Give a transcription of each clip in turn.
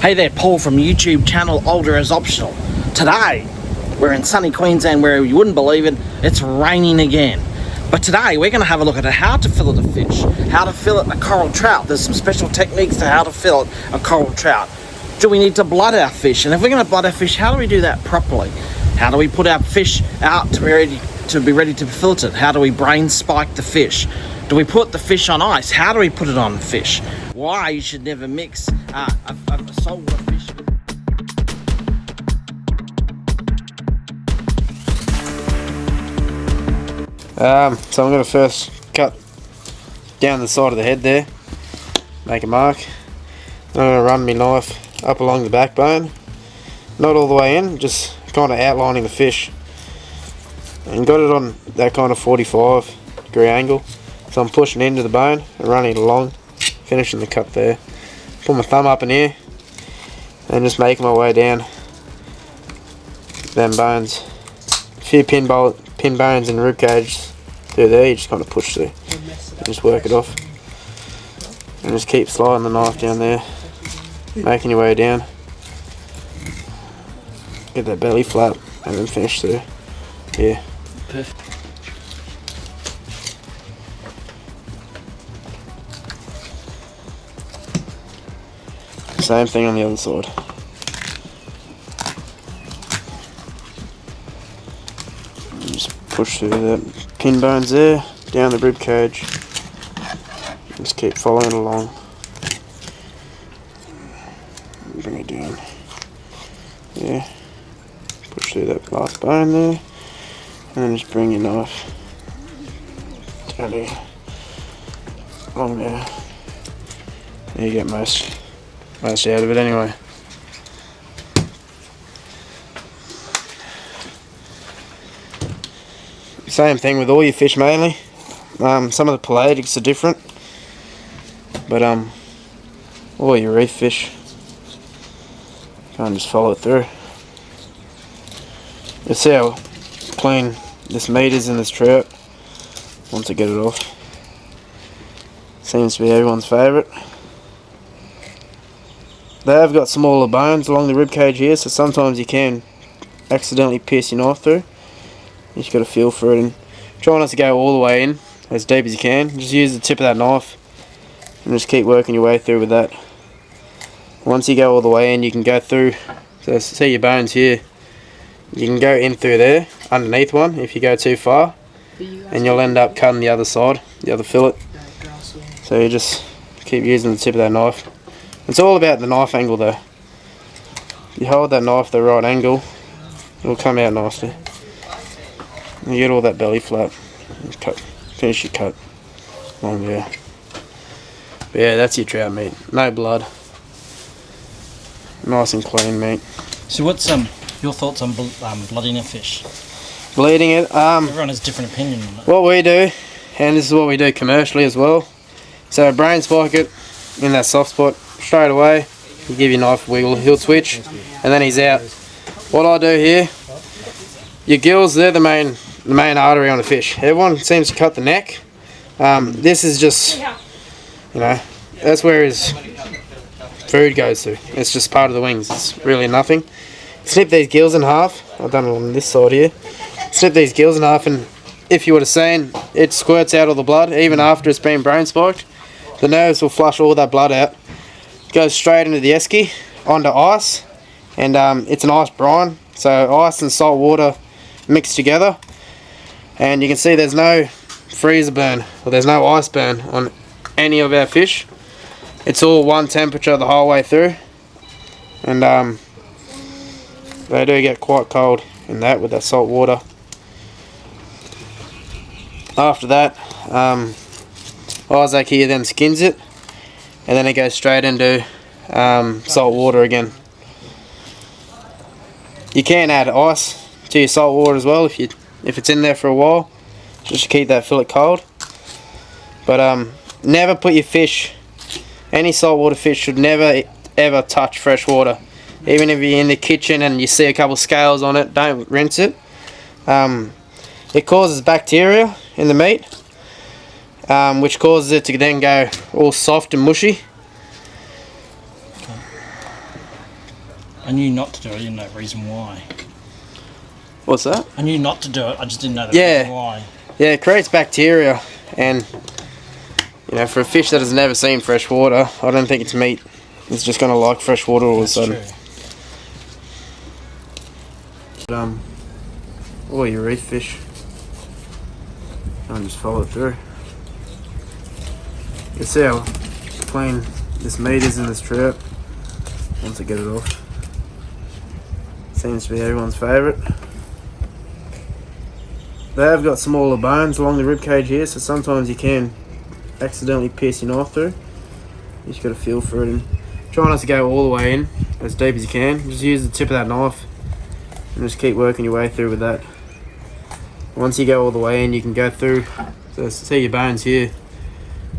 Hey there, Paul from YouTube channel Older as Optional. Today, we're in sunny Queensland where you wouldn't believe it, it's raining again. But today, we're going to have a look at how to fillet a fish, how to fillet a coral trout. There's some special techniques to how to fillet a coral trout. Do we need to blood our fish? And if we're going to blood our fish, how do we do that properly? How do we put our fish out to be ready to be filleted? How do we brain spike the fish? Do we put the fish on ice? How do we put it on the fish? Why you should never mix a saltwater fish. So I'm going to first cut down the side of the head there, make a mark. I'm going to run my knife up along the backbone, not all the way in, just kind of outlining the fish, and got it on that kind of 45-degree angle. So I'm pushing into the bone and running it along, finishing the cut there. Put my thumb up in here and just making my way down them bones. A few pin bones and rib cage through there, you just kind of push through and just work it off. And just keep sliding the knife down there, making your way down. Get that belly flap and then finish through. Yeah. Perfect. Same thing on the other side. Just push through that pin bones there, down the rib cage. Just keep following along. Bring it down. Yeah. Push through that last bone there, and then just bring your knife down there, along there. There you get most out of it anyway. Same thing with all your fish mainly. Some of the pelagics are different, but all your reef fish, can't just follow it through. You'll see how clean this meat is in this trout once I get it off. Seems to be everyone's favourite. They have got smaller bones along the rib cage here, so sometimes you can accidentally pierce your knife through. You just got to feel for it and try not to go all the way in, as deep as you can. Just use the tip of that knife and just keep working your way through with that. Once you go all the way in, you can go through, so see your bones here, you can go in through there, underneath one if you go too far, and you'll end up cutting the other side, the other fillet. So you just keep using the tip of that knife. It's all about the knife angle though. You hold that knife the right angle, it'll come out nicely. You get all that belly flap, cut, finish your cut along there. But yeah, that's your trout meat. No blood. Nice and clean meat. So what's your thoughts on blooding a fish? Bleeding it? Everyone has a different opinion on it. What we do, and this is what we do commercially as well, so brain spike it in that soft spot straight away. You give your knife a wiggle, he'll twitch, and then he's out. What I do here, your gills, they're the main artery on a fish. Everyone seems to cut the neck. This is just, you know, that's where his food goes to. It's just part of the wings. It's really nothing. Snip these gills in half. I've done it on this side here. Snip these gills in half, and if you would have seen, it squirts out all the blood even after it's been brain spiked. The nerves will flush all that blood out. Goes straight into the esky, onto ice, and it's an ice brine, so ice and salt water mixed together, and you can see there's no freezer burn, or there's no ice burn on any of our fish. It's all one temperature the whole way through, and they do get quite cold in that with that salt water. After that, Isaac here then skins it, and then it goes straight into salt water again. You can add ice to your salt water as well if it's in there for a while, just to keep that fillet cold. But never put your fish, any saltwater fish should never ever touch fresh water. Even if you're in the kitchen and you see a couple scales on it, don't rinse it. It causes bacteria in the meat, which causes it to then go all soft and mushy. I knew not to do it, I didn't know the reason why. What's that? I knew not to do it, I just didn't know the reason why. Yeah, it creates bacteria, and you know, for a fish that has never seen fresh water, I don't think its meat is just gonna like fresh water all of a sudden. True. All your reef fish, and just follow it through. You can see how clean this meat is in this trout once I get it off. Seems to be everyone's favourite. They have got smaller bones along the rib cage here, so sometimes you can accidentally pierce your knife through. You just got to feel for it and try not to go all the way in as deep as you can. Just use the tip of that knife and just keep working your way through with that. Once you go all the way in, you can go through. So see your bones here.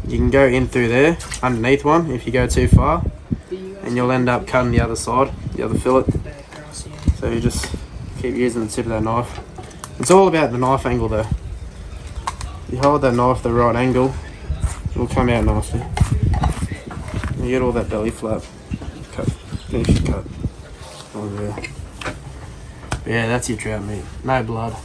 You can go in through there underneath one if you go too far, and you'll end up cutting the other side, the other fillet. So you just keep using the tip of that knife. It's all about the knife angle though. You hold that knife the right angle, it'll come out nicely. You get all that belly flap. Cut. Finish your cut. Oh yeah. Yeah, that's your trout meat. No blood.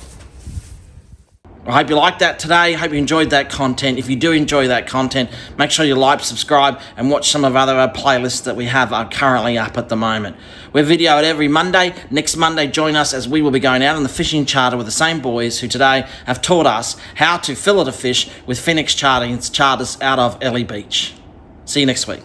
I hope you liked that today. Hope you enjoyed that content. If you do enjoy that content, make sure you like, subscribe, and watch some of other playlists that we have are currently up at the moment. We're videoed every Monday. Next Monday, join us as we will be going out on the fishing charter with the same boys who today have taught us how to fillet a fish with Phoenix charters out of Airlie Beach. See you next week.